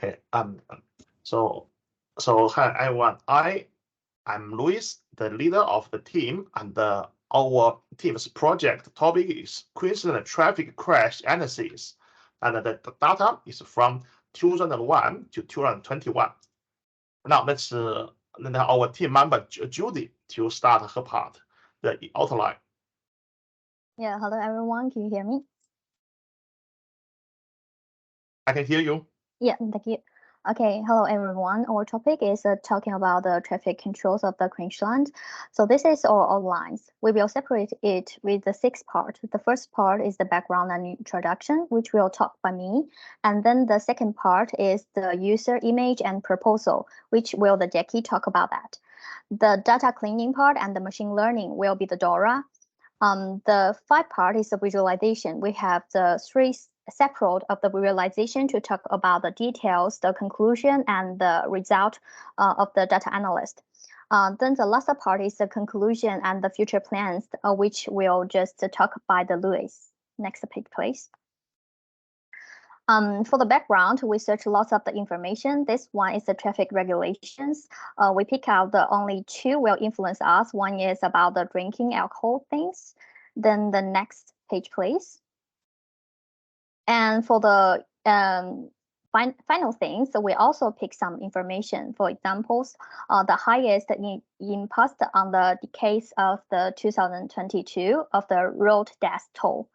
Okay. So hi everyone. I'm Luis, the leader of the team, and our team's project topic is Queensland Traffic Crash Analysis, and the data is from 2001 to 2021. Now let's let our team member Judy to start her part, the outline. Yeah, hello everyone. Can you hear me? I can hear you. Yeah, thank you. Okay, hello everyone. Our topic is talking about the traffic controls of the Queensland. So this is our outlines. We will separate it with the 6 parts. The first part is the background and introduction, which will talk by me. And then the second part is the user image and proposal, which will the Jackie talk about that. The data cleaning part and the machine learning will be the Dora. The 5 part is the visualization. We have the 3 separate of the visualization to talk about the details, the conclusion, and the result of the data analyst. Then the last part is the conclusion and the future plans, which will just talk by the Louis. Next page, please. For the background, we search lots of the information. This one is the traffic regulations. We pick out the only 2 will influence us. One is about the drinking alcohol things. Then the next page, please. And for the final things, so we also pick some information. For examples, the highest impact on the case of the 2022 of the road death toll.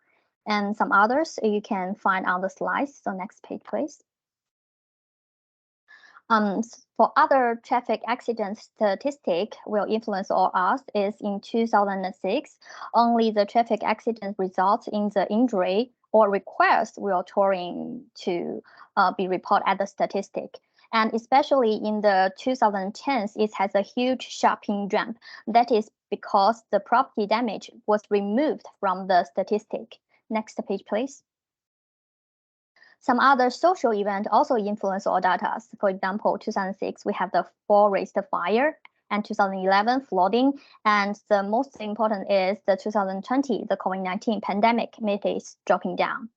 And some others you can find on the slides. So next page, please. For other traffic accident statistic will influence all us is in 2006, only the traffic accident results in the injury or request will touring to be reported as the statistic. And especially in the 2010s, it has a huge sharping jump. That is because the property damage was removed from the statistic. Next page, please. Some other social events also influence all data. For example, 2006, we have the forest fire, and 2011, flooding. And the most important is the 2020, the COVID-19 pandemic is dropping down.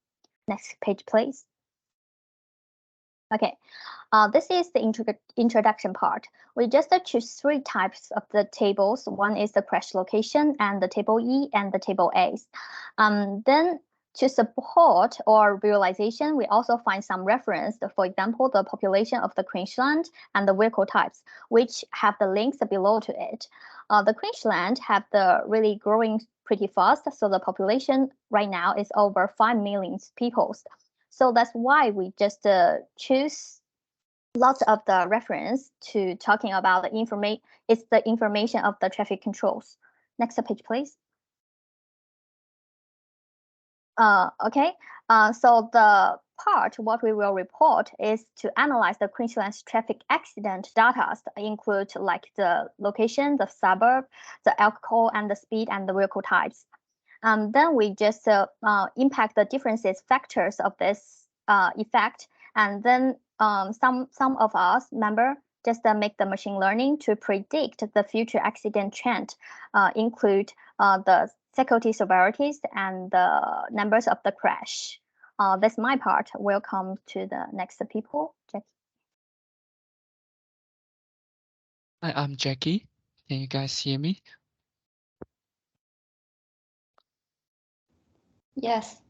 Next page, please. Okay, this is the introduction part. We just choose 3 types of the tables. One is the crash location, and the table E, and the table A. Then to support our visualization, we also find some reference, for example, the population of the Queensland and the vehicle types, which have the links below to it. The Queensland have the really growing pretty fast, so the population right now is over 5 million people. So that's why we just choose lots of the reference to talking about the information. It's the information of the traffic controls. Next page, please. Okay, so the part what we will report is to analyze the Queensland's traffic accident data, include like the location, the suburb, the alcohol and the speed and the vehicle types. Then we just impact the differences factors of this effect, and then some of us just make the machine learning to predict the future accident trend, include the security severities and the numbers of the crash. That's my part. Welcome to the next people. Jackie. Hi, I'm Jackie. Can you guys hear me? Yes.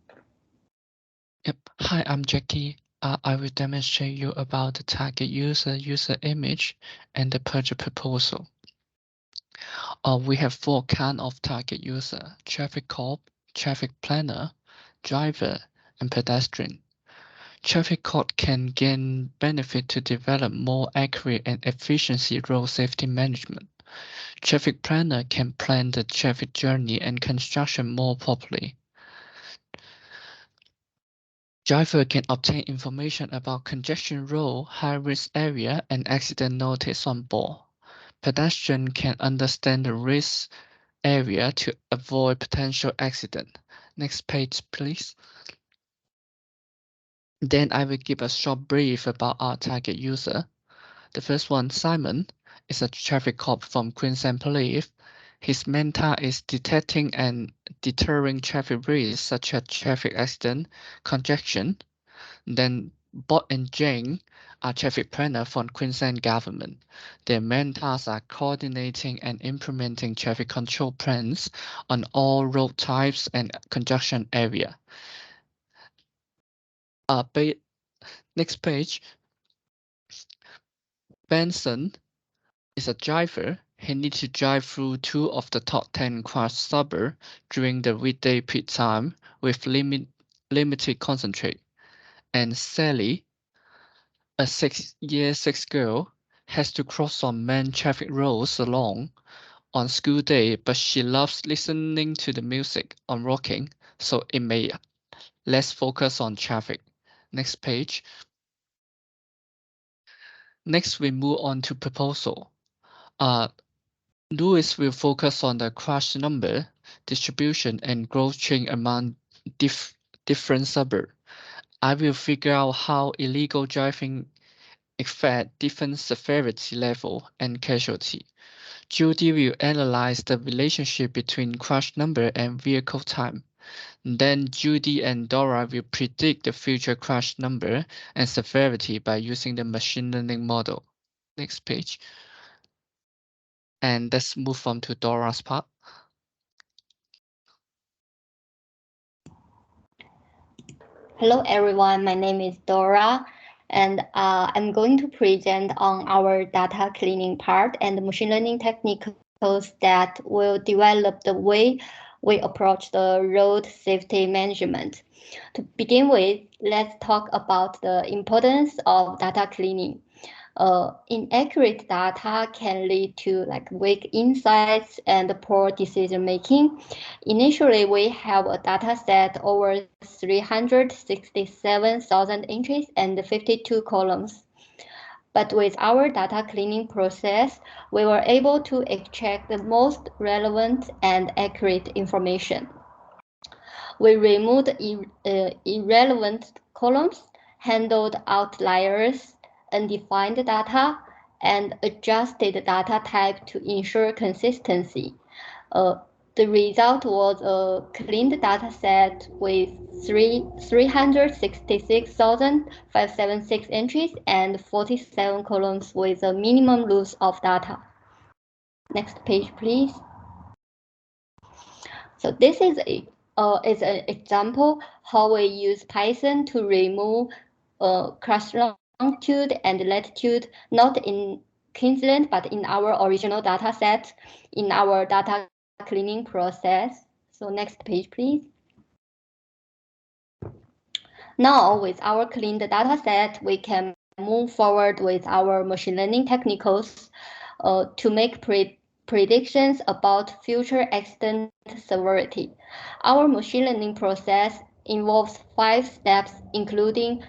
Yep. Hi, I'm Jackie. I will demonstrate you about the target user image, and the purchase proposal. We have 4 kinds of target user: traffic cop, traffic planner, driver, and pedestrian. Traffic cop can gain benefit to develop more accurate and efficiency road safety management. Traffic planner can plan the traffic journey and construction more properly. Driver can obtain information about congestion road, high-risk area, and accident notice on board. Pedestrian can understand the risk area to avoid potential accident. Next page, please. Then I will give a short brief about our target user. The first one, Simon, is a traffic cop from Queensland Police. His main task is detecting and deterring traffic risks such as traffic accident, congestion. Then Bob and Jane a traffic planner for Queensland government. Their main tasks are coordinating and implementing traffic control plans on all road types and congestion area. Next page. Benson is a driver. He needs to drive through 2 of the top 10 crash suburbs during the weekday peak time with limited concentrate. And Sally, a 6 girl, has to cross some main traffic roads alone on school day, but she loves listening to the music on walking, so it may less focus on traffic. Next page. Next, we move on to proposal. Lewis will focus on the crash number, distribution, and growth chain among different suburbs. I will figure out how illegal driving affect different severity level and casualty. Judy will analyze the relationship between crash number and vehicle time. Then Judy and Dora will predict the future crash number and severity by using the machine learning model. Next page. And let's move on to Dora's part. Hello everyone, my name is Dora, and I'm going to present on our data cleaning part and machine learning techniques that will develop the way we approach the road safety management. To begin with, let's talk about the importance of data cleaning. Inaccurate data can lead to weak insights and poor decision making. Initially, we have a data set over 367,000 entries and 52 columns. But with our data cleaning process, we were able to extract the most relevant and accurate information. We removed irrelevant columns, handled outliers, undefined data, and adjusted data type to ensure consistency. The result was a cleaned data set with 366,576 entries and 47 columns with a minimum loss of data. Next page, please. So this is an example how we use Python to remove crash longitude and latitude, not in Queensland, but in our original data set in our data cleaning process. So next page, please. Now, with our cleaned data set, we can move forward with our machine learning techniques to make predictions about future accident severity. Our machine learning process involves 5 steps, including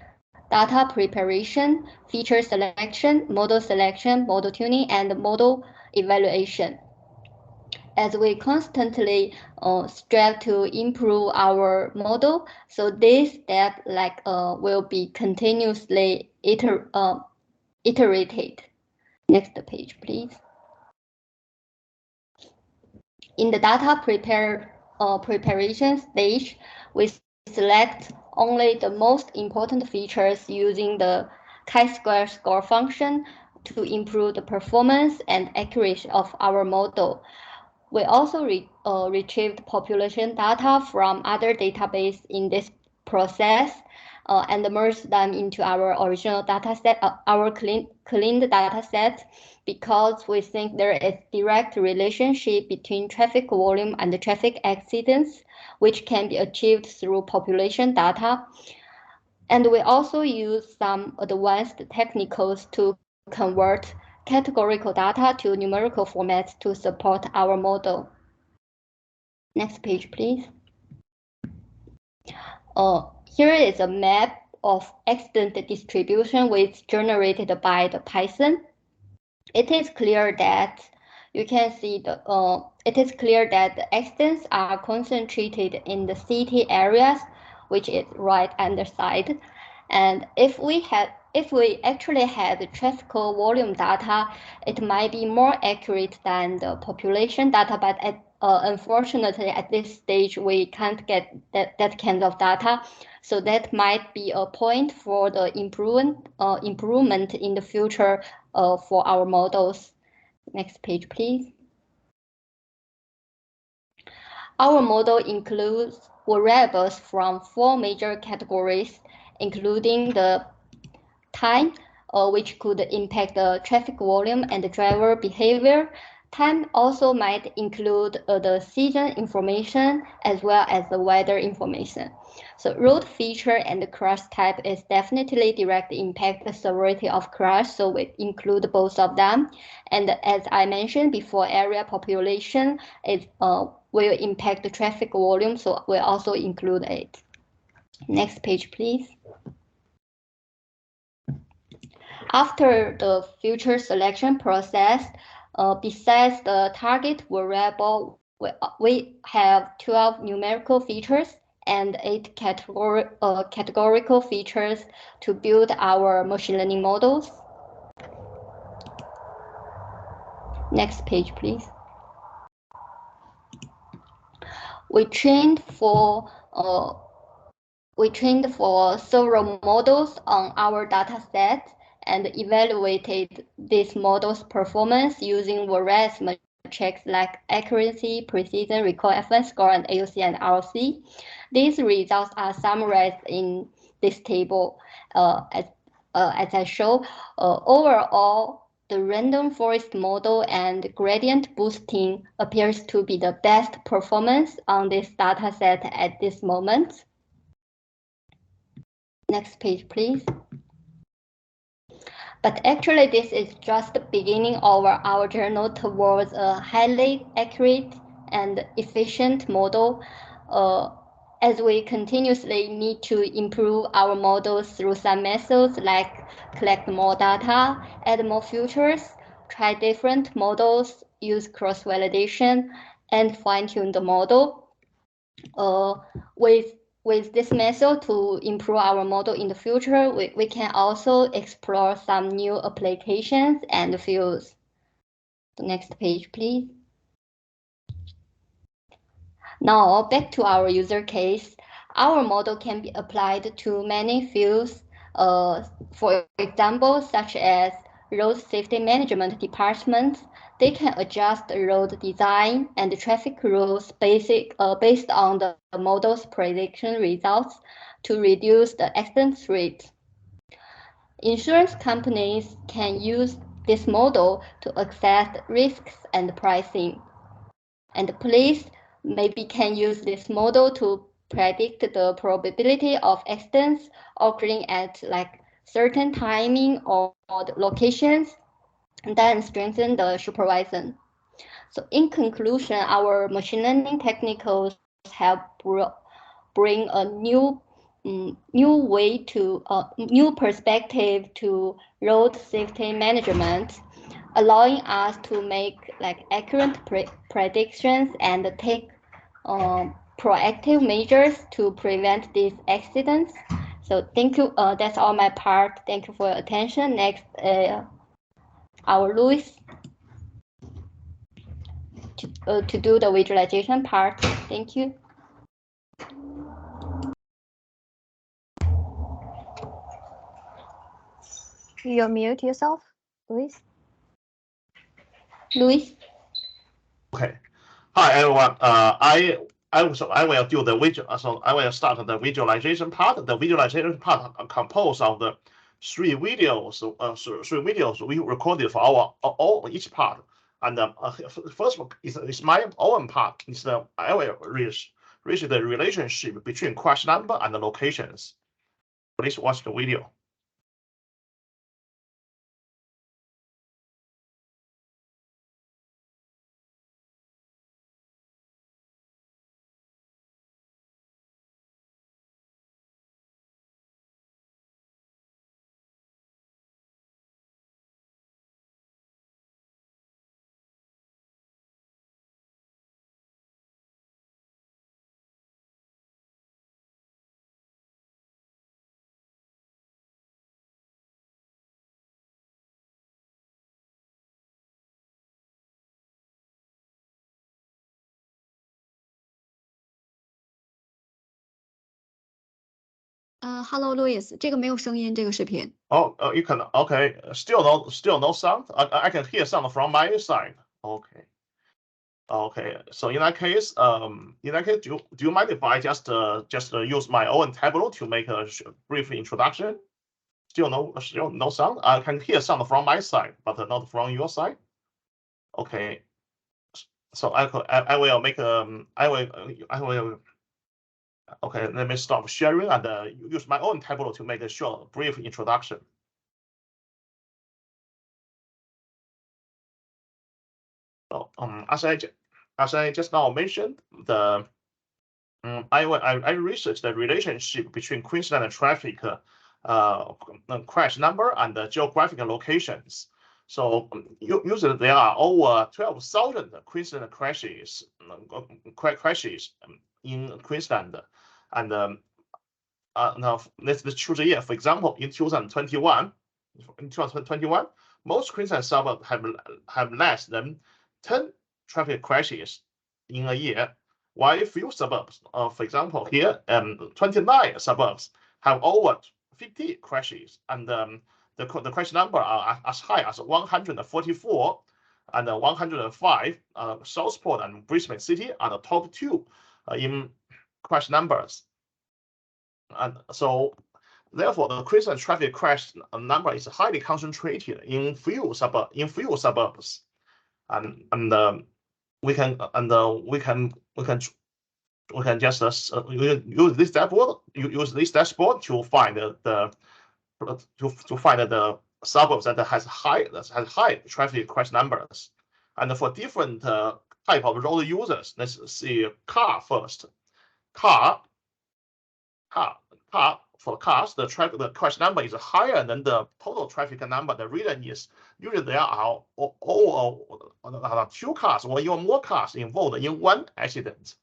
data preparation, feature selection, model tuning, and model evaluation. As we constantly strive to improve our model, so this step will be continuously iterated. Next page, please. In the data preparation stage, we select only the most important features using the chi-square score function to improve the performance and accuracy of our model. We also retrieved population data from other databases in this process and merged them into our original data set, our cleaned data set, because we think there is direct relationship between traffic volume and the traffic accidents, which can be achieved through population data. And we also use some advanced techniques to convert categorical data to numerical formats to support our model. Next page, please. Here is a map of accident distribution generated by the Python. It is clear that you can see it is clear that the accidents are concentrated in the city areas, which is right underside. And if we actually had the traffic volume data, it might be more accurate than the population data, but unfortunately, at this stage, we can't get that kind of data. So that might be a point for the improvement in the future for our models. Next page, please. Our model includes variables from 4 major categories, including the time, which could impact the traffic volume and the driver behavior. Time also might include the season information as well as the weather information. So road feature and the crash type is definitely direct impact the severity of crash, so we include both of them. And as I mentioned before, area population is will impact the traffic volume, so we also include it. Next page, please. After the feature selection process, besides the target variable, we have 12 numerical features and 8 categorical features to build our machine learning models. Next page, please. We trained for several models on our data set and evaluated this model's performance using various metrics like accuracy, precision, recall FN score, and AUC and ROC. These results are summarized in this table. As I show, overall, the random forest model and gradient boosting appears to be the best performance on this data set at this moment. Next page, please. But actually, this is just the beginning of our journey towards a highly accurate and efficient model, as we continuously need to improve our models through some methods like collect more data, add more features, try different models, use cross-validation, and fine-tune the model. With this method to improve our model in the future, we can also explore some new applications and fields. The next page, please. Now, back to our user case. Our model can be applied to many fields, for example, such as road safety management departments. They can adjust road design and traffic rules based on the model's prediction results to reduce the accident rate. Insurance companies can use this model to assess risks and pricing. And police maybe can use this model to predict the probability of accidents occurring at like certain timing or locations, and then strengthen the supervision. So in conclusion, our machine learning techniques help bring a new way to new perspective to road safety management, allowing us to make like accurate predictions and take proactive measures to prevent these accidents. So thank you. That's all my part. Thank you for your attention. Next, our Luis to do the visualization part. Thank you. You mute yourself, Luis. Luis. Okay. Hi everyone. I will do the visual. So I will start the visualization part. The visualization part composed of the three videos. Three videos we recorded for our each part. And first one is my own part. Is I will reach the relationship between crash number and the locations. Please watch the video. Hello Louis，这个没有声音，这个视频。Oh, you can. Okay, still no sound. I can hear sound from my side. Okay. Okay. So in that case, do you mind if I just use my own tablet to make a brief introduction? Still no sound. I can hear sound from my side, but not from your side. Okay. So I will make I will. Okay, let me stop sharing and use my own tablet to make a short, brief introduction. So, as I just now mentioned, I researched the relationship between Queensland traffic crash number and the geographic locations. So usually there are over 12,000 Queensland crashes in Queensland, and now let's choose a year. For example, in 2021, most Queensland suburbs have less than 10 traffic crashes in a year, while few suburbs, for example, here 29 suburbs have over 50 crashes, and the crash number are as high as 144 and 105. Southport and Brisbane City are the top two in crash numbers, and so therefore the Queensland traffic crash number is highly concentrated in few suburbs, and we can just use this dashboard to find the suburbs that has high traffic crash numbers, and for different type of road users. Let's see car first. Car for cars, the crash number is higher than the total traffic number. The reason is usually there are two cars or even more cars involved in one accident,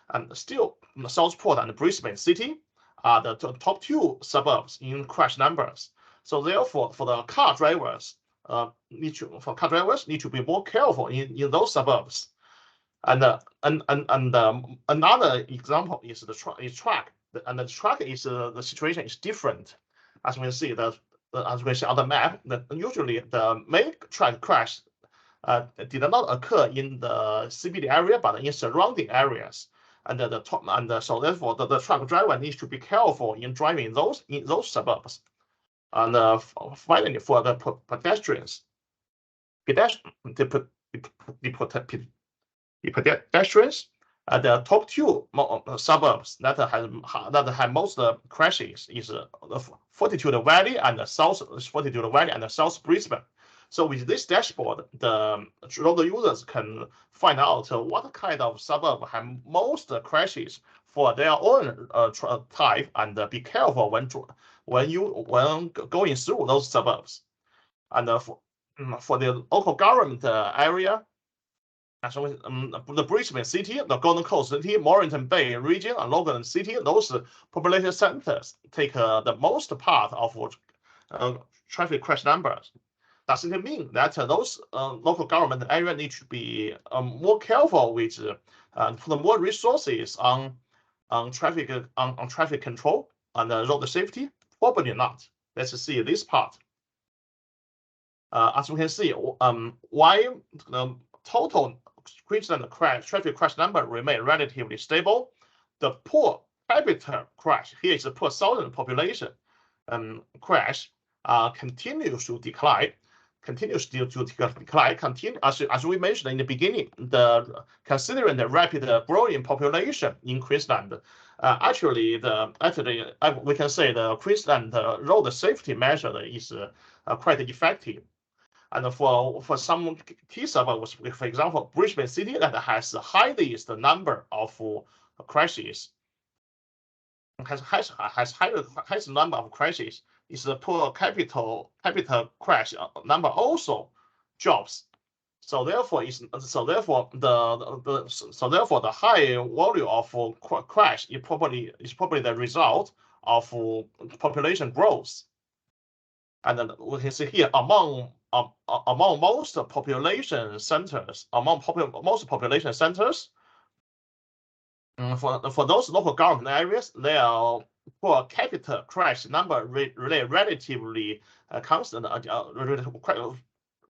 and still Southport and Brisbane City are the top two suburbs in crash numbers. So therefore, for the car drivers, need to be more careful in those suburbs. And another example is the truck. And the truck is the situation is different. As we see on the map, that usually the main truck crash did not occur in the CBD area, but in surrounding areas. And so therefore the truck driver needs to be careful in driving in those suburbs. And finally, for the pedestrians, the top two suburbs that have most crashes is Fortitude Valley and the South Brisbane. So with this dashboard, the road users can find out what kind of suburb have most crashes for their own type, and be careful when going through those suburbs. And for the local government area, so the Brisbane City, the Golden Coast City, Mornington Bay region, and Logan City, those population centers take the most part of traffic crash numbers. Does it mean that those local government areas need to be more careful with put more resources on traffic control and road safety? Probably not. Let's see this part. As we can see, why the total Queensland traffic crash number remain relatively stable, the per capita crash, here is the per thousand population crash, continues to decline. As we mentioned in the beginning, considering the rapid growing population in Queensland, actually we can say the Queensland road safety measure is quite effective. And for some key suburbs, for example, Brisbane City, that has the highest number of crashes, highest number of crashes, is the per capita crash number also drops. So therefore, the high volume of crash is probably the result of population growth. And then we can see here among most population centers, for those local government areas, they are for capital crash number relatively constant,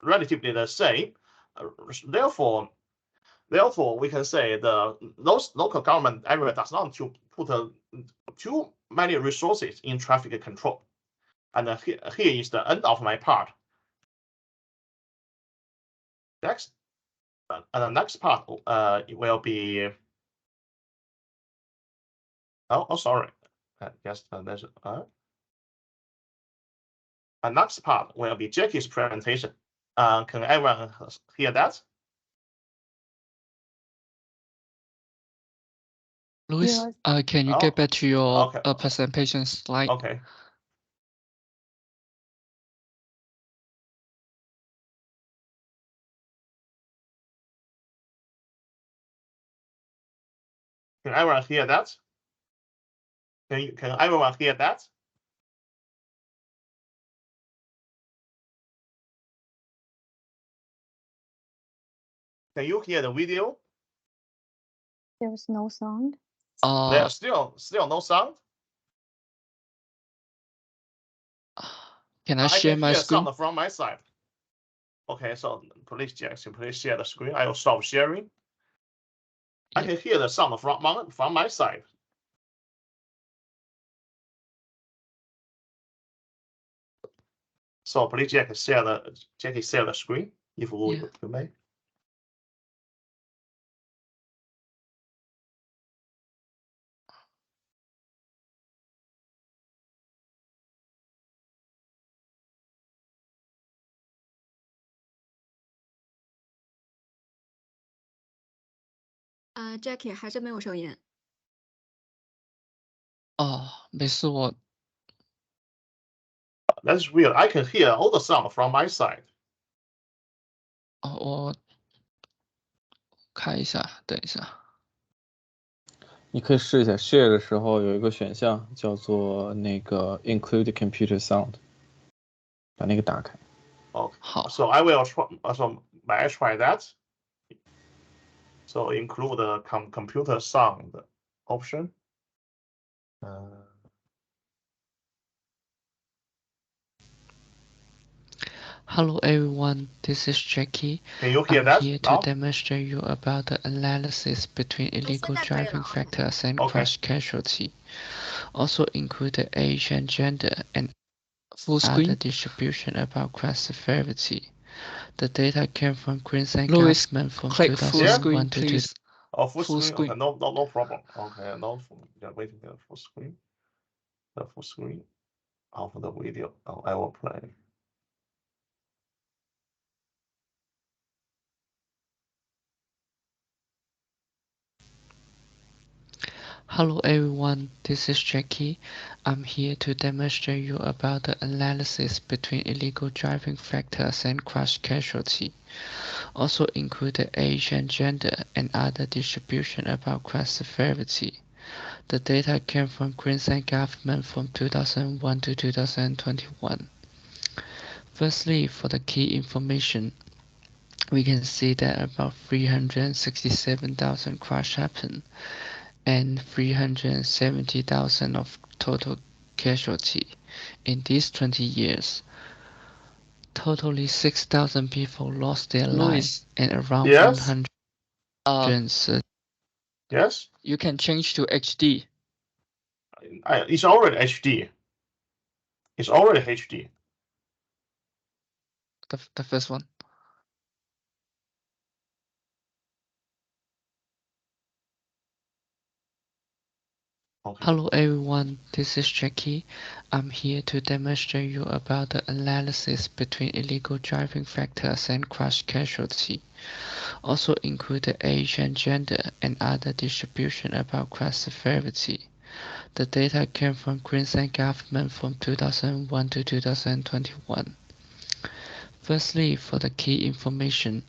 relatively the same. Therefore, we can say those local government area does not to put too many resources in traffic control. And here is the end of my part. Next, and the next part it will be. Oh, sorry. Yes, there's. The next part will be Jackie's presentation. Can everyone hear that? Louis, can you get back to your presentation slide? Okay. Can everyone hear that? Can everyone hear that? Can you hear the video? There's no sound. There's still no sound. Can I share my screen? Sound from my side. Okay, so please, Jackson, please share the screen. I will stop sharing. I can hear the sound from my side. So please, Jackie, share the screen if you may. Jackie 还是没有声音。没事，我。That's weird. I can hear all the sound from my side. 我看一下，等一下。你可以试一下 share 的时候有一个选项叫做那个 include computer sound， 把那个打开。好。So I will try. So may I try that? So include the computer sound option. Hello everyone, this is Jackie. Can you hear that? I'm here to demonstrate you about the analysis between illegal driving factors and crash casualty. Also include the age and gender and full screen distribution about crash severity. The data came from Queensland government from 2001 to 2000. Oh, full screen. Okay, no problem. Okay, no, waiting for the full screen. The full screen of the video. I will play. Hello everyone, this is Jackie. I'm here to demonstrate you about the analysis between illegal driving factors and crash casualty. Also include the age and gender and other distribution about crash severity. The data came from Queensland government from 2001 to 2021. Firstly, for the key information, we can see that about 367,000 crashes happened and 370,000 of total casualty in these 20 years. Totally 6,000 people lost their lives and around 100. Yes. You can change to HD. It's already HD. It's already HD. The first one. Okay. Hello everyone, this is Jackie. I'm here to demonstrate you about the analysis between illegal driving factors and crash casualty. Also include the age and gender and other distribution about crash severity. The data came from Queensland government from 2001 to 2021. Firstly, for the key information,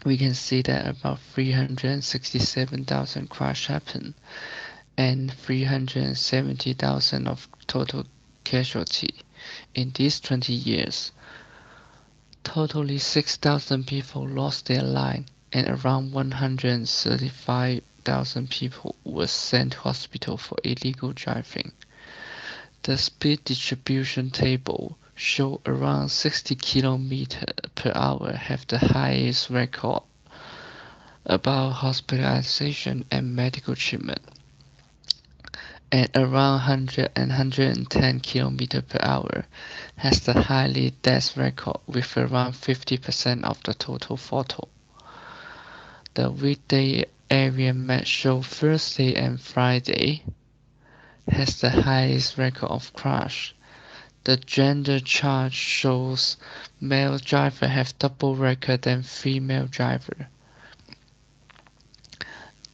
we can see that about 367,000 crashes happened and 370,000 of total casualty in these 20 years. Totally 6,000 people lost their lives and around 135 2,000 people were sent to hospital for illegal driving. The speed distribution table show around 60 km/h have the highest record about hospitalization and medical treatment, and around 100 and 110 km/h has the highest death record with around 50% of the total photo. The weekday area map show Thursday and Friday has the highest record of crash. The gender chart shows male driver have double record than female driver.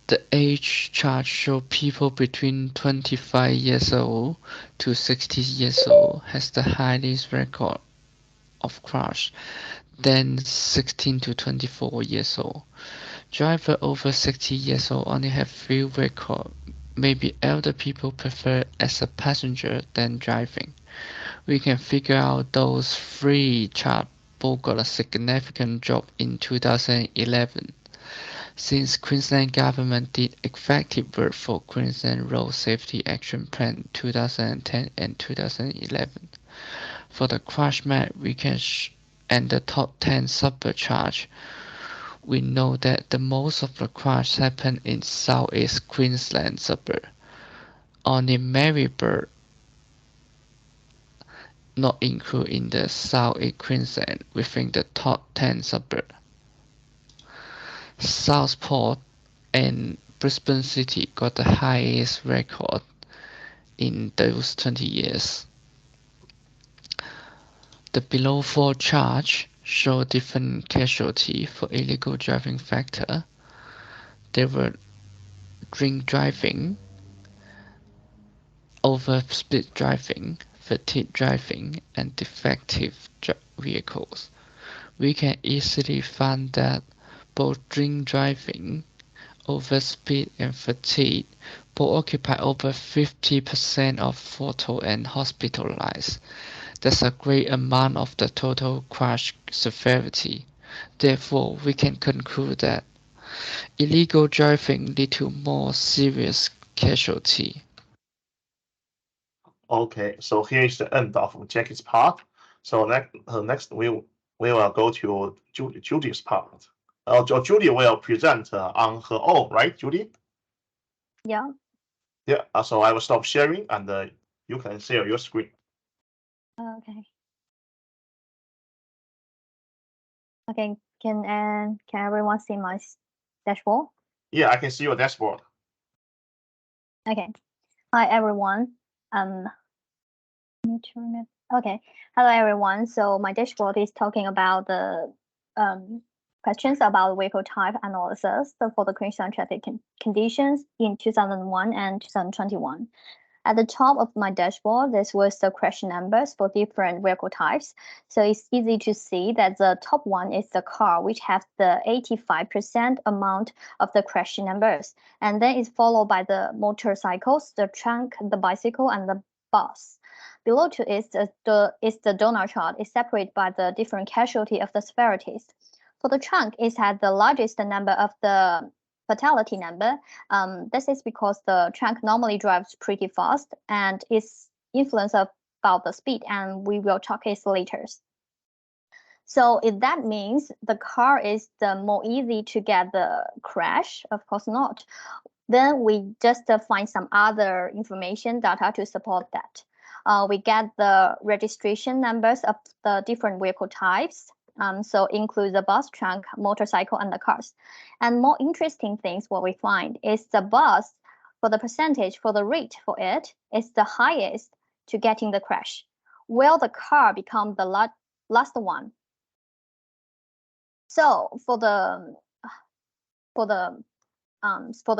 The age chart show people between 25 years old to 60 years old has the highest record of crash than 16 to 24 years old. Driver over 60 years old only have few record. Maybe elder people prefer as a passenger than driving. We can figure out those three charts both got a significant drop in 2011. Since Queensland government did effective work for Queensland Road Safety Action Plan 2010 and 2011. For the crash map, we can and the top 10 suburb charge, we know that the most of the crash happen in Southeast Queensland suburb. Only Maryborough not included in the Southeast Queensland within the top 10 suburb. Southport and Brisbane City got the highest record in those 20 years. The below four charts show different casualty for illegal driving factor. There were drink driving, over speed driving, fatigue driving, and defective vehicles. We can easily find that both drink driving, over speed, and fatigue both occupy over 50% of fatal and hospitalized. That's a great amount of the total crash severity. Therefore, we can conclude that illegal driving lead to more serious casualty. Okay, so here is the end of Jackie's part. So next we will go to Judy's part. Judy will present on her own, right, Judy? Yeah. Yeah. So I will stop sharing, and you can share your screen. Okay. Okay. Can everyone see my dashboard? Yeah, I can see your dashboard. Okay. Hi everyone. Need to remember. Okay. Hello everyone. So my dashboard is talking about the questions about vehicle type analysis for the Queensland traffic conditions in 2001 and 2021. At the top of my dashboard, this was the question numbers for different vehicle types. So it's easy to see that the top one is the car, which has the 85% amount of the question numbers. And then it's followed by the motorcycles, the trunk, the bicycle, and the bus. Below to it is the donut chart. It's separated by the different casualty of the severities. For the trunk, it had the largest number of the fatality number. This is because the trunk normally drives pretty fast and is influenced about the speed, and we will talk it later. So if that means the car is the more easy to get the crash, of course not. Then we just find some other information data to support that. We get the registration numbers of the different vehicle types. So include the bus, trunk, motorcycle, and the cars. And more interesting things what we find is the bus, for the percentage, for the rate for it, is the highest to getting the crash, while the car become the last one. So for the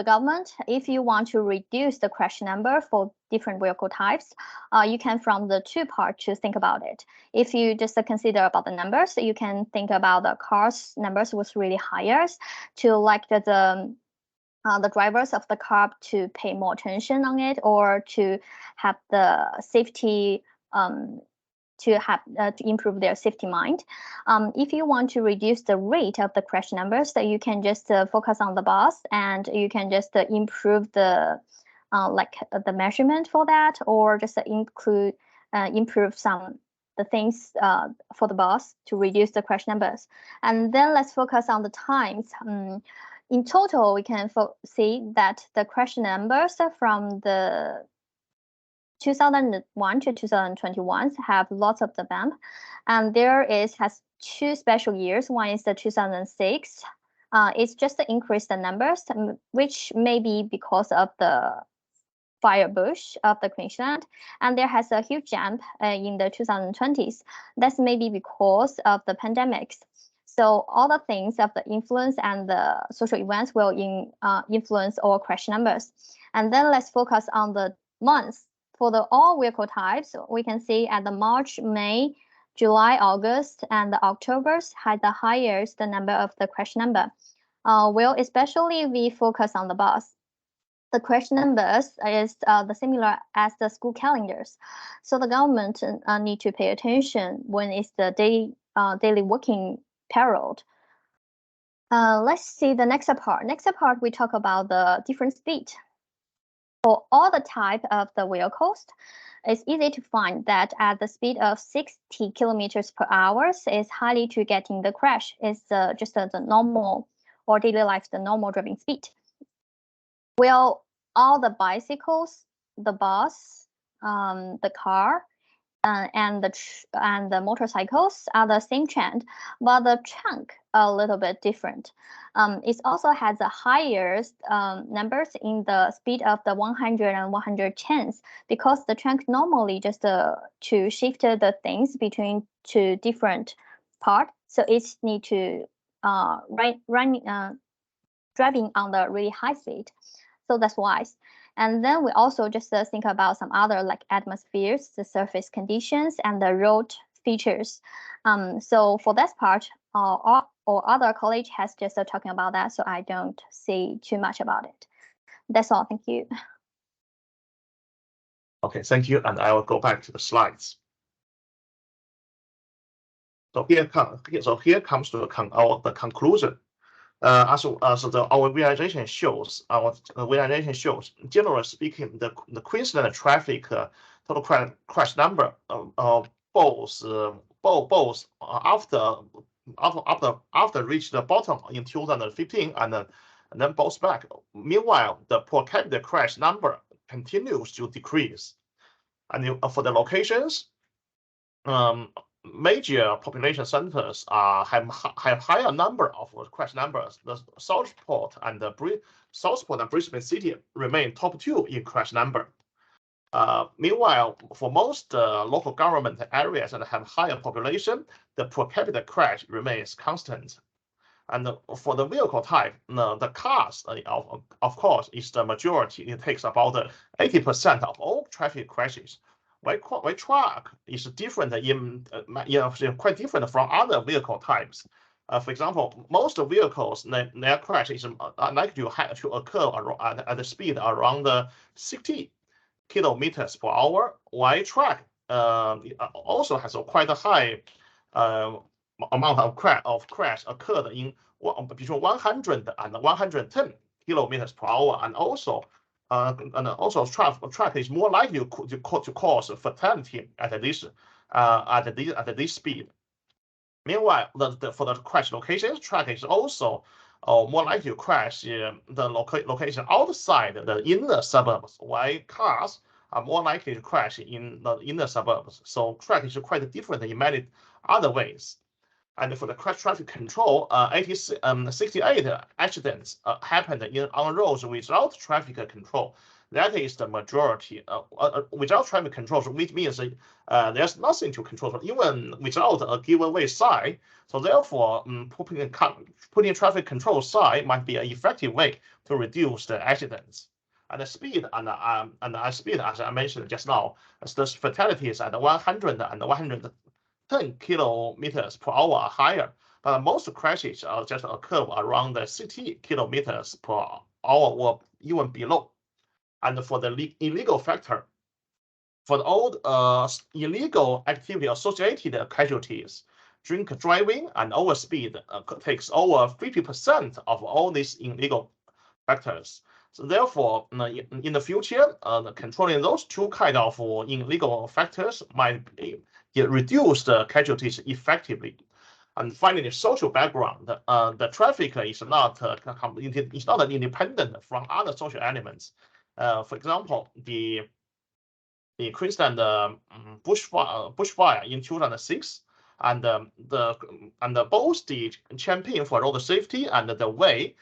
government, if you want to reduce the crash number for different vehicle types, you can from the two parts to think about it. If you just consider about the numbers, you can think about the cars numbers was really higher to like the drivers of the car to pay more attention on it, or to have the safety to improve their safety mind. If you want to reduce the rate of the crash numbers, so you can just focus on the bus, and you can just improve the the measurement for that, or just improve the things for the bus to reduce the crash numbers. And then let's focus on the times. In total, we can see that the crash numbers from the 2001 to 2021 have lots of the bump, and has 2 special years. One is the 2006. It's just to increase the numbers, which may be because of the fire bush of the Queensland, and there has a huge jump in the 2020s. That's maybe because of the pandemics. So all the things of the influence and the social events will influence our crash numbers. And then let's focus on the months. For the all vehicle types, we can see at the March, May, July, August, and the October's had the highest number of the crash number. Well, especially we focus on the bus. The crash numbers is the similar as the school calendars. So the government need to pay attention when it's the daily working period. Let's see the next part. Next part, we talk about the different speed. For all the type of the vehicles, it's easy to find that at the speed of 60 kilometers per hour is highly to getting the crash. It's just the normal or daily life, the normal driving speed. Well, all the bicycles, the bus, the car, and the motorcycles are the same trend, but the trunk a little bit different. It also has the highest numbers in the speed of the 100 and 110s, because the trunk normally just to shift the things between 2 different parts. So it's need to driving on the really high speed. So that's wise. And then we also just think about some other like atmospheres, the surface conditions, and the road features. So for that part, or other college has just talking about that, so I don't say too much about it. That's all. Thank you. Okay, thank you. And I will go back to the slides. So here comes the conclusion. Our visualization shows, generally speaking, the Queensland traffic total crash number both after reached the bottom in 2015 and then bounce back. Meanwhile, the per capita crash number continues to decrease. And for the locations, major population centers have higher number of crash numbers. The Southport and Brisbane City remain top 2 in crash number. Meanwhile, for most local government areas that have higher population, the per capita crash remains constant. And for the vehicle type, the cars, of course, is the majority. It takes about 80% of all traffic crashes. Why truck is different quite different from other vehicle types. For example, most vehicles, their crash is likely to occur at the speed around 60 kilometers per hour. While truck also has a quite a high amount of crash occurred in between 100 and 110 kilometers per hour, and also truck is more likely to cause fatality at this speed. Meanwhile, for the crash locations, truck is also more likely to crash the location outside the inner suburbs, while cars are more likely to crash in the inner suburbs. So truck is quite different in many other ways. And for the crash traffic control, 68 accidents happened on roads without traffic control. That is the majority. Without traffic control, which means there's nothing to control, even without a given way sign. So therefore, putting traffic control sign might be an effective way to reduce the accidents. And the speed and speed, as I mentioned just now, the fatalities at 100 and 110 kilometers per hour are higher, but most crashes just occur around 60 kilometers per hour or even below. And for the illegal factor, for all illegal activity associated casualties, drink driving and overspeed takes over 50% of all these illegal factors. So therefore, in the future, controlling those two kind of illegal factors might reduce the casualties effectively. And finally, social background. The traffic is not independent from other social elements. For example, the Queensland bushfire in 2006, and both the champion for road safety and the way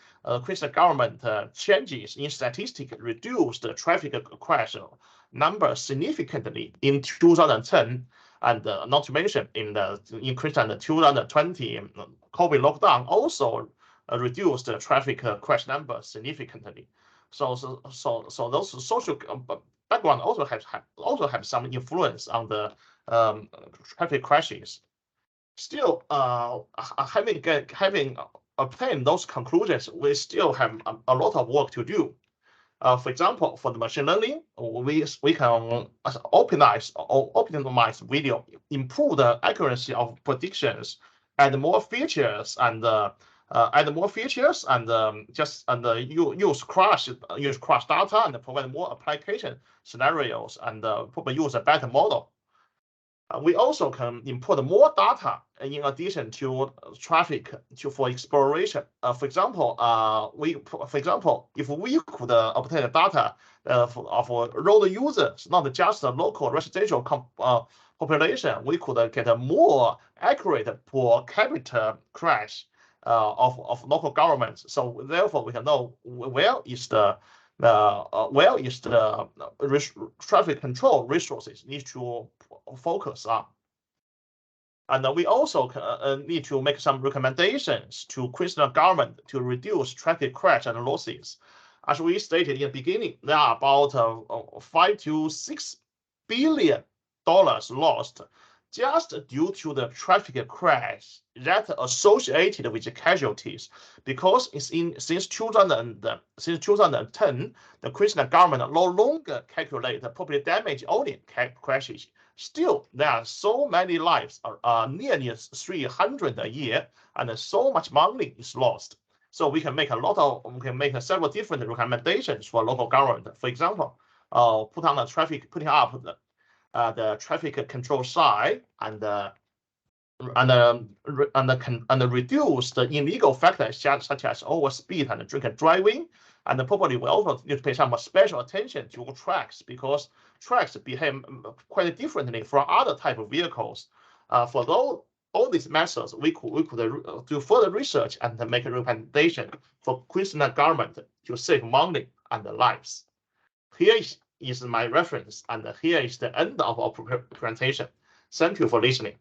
Queensland government changes in statistics reduced the traffic crash number significantly in 2010. And not to mention in Queensland 2020 COVID lockdown also reduced the traffic crash number significantly. So those social background also have some influence on the traffic crashes. Still, having obtained those conclusions, we still have a lot of work to do. For example, for the machine learning, we can optimize video, improve the accuracy of predictions, add more features, and use crash data and provide more application scenarios and probably use a better model. We also can import more data in addition to traffic for exploration. For example, if we could obtain data of road users, not just the local residential population, we could get a more accurate per capita crash of local governments. So therefore, we can know where is the traffic control resources need to focus on. And we also need to make some recommendations to Queensland government to reduce traffic crash and losses. As we stated in the beginning, there are about $5 to $6 billion lost just due to the traffic crash that associated with the casualties, because since 2010, the Queensland government no longer calculate the property damage only crashes. Still, there are so many lives, nearly 300 a year, and so much money is lost. So we can make several different recommendations for local government. For example, putting up the traffic control side and reduce the illegal factors such as overspeed and drink driving. And probably we also need to pay some special attention to trucks, because trucks behave quite differently from other type of vehicles. For all these methods, we could do further research and make a recommendation for Queensland government to save money and lives. Here is my reference, and here is the end of our presentation. Thank you for listening.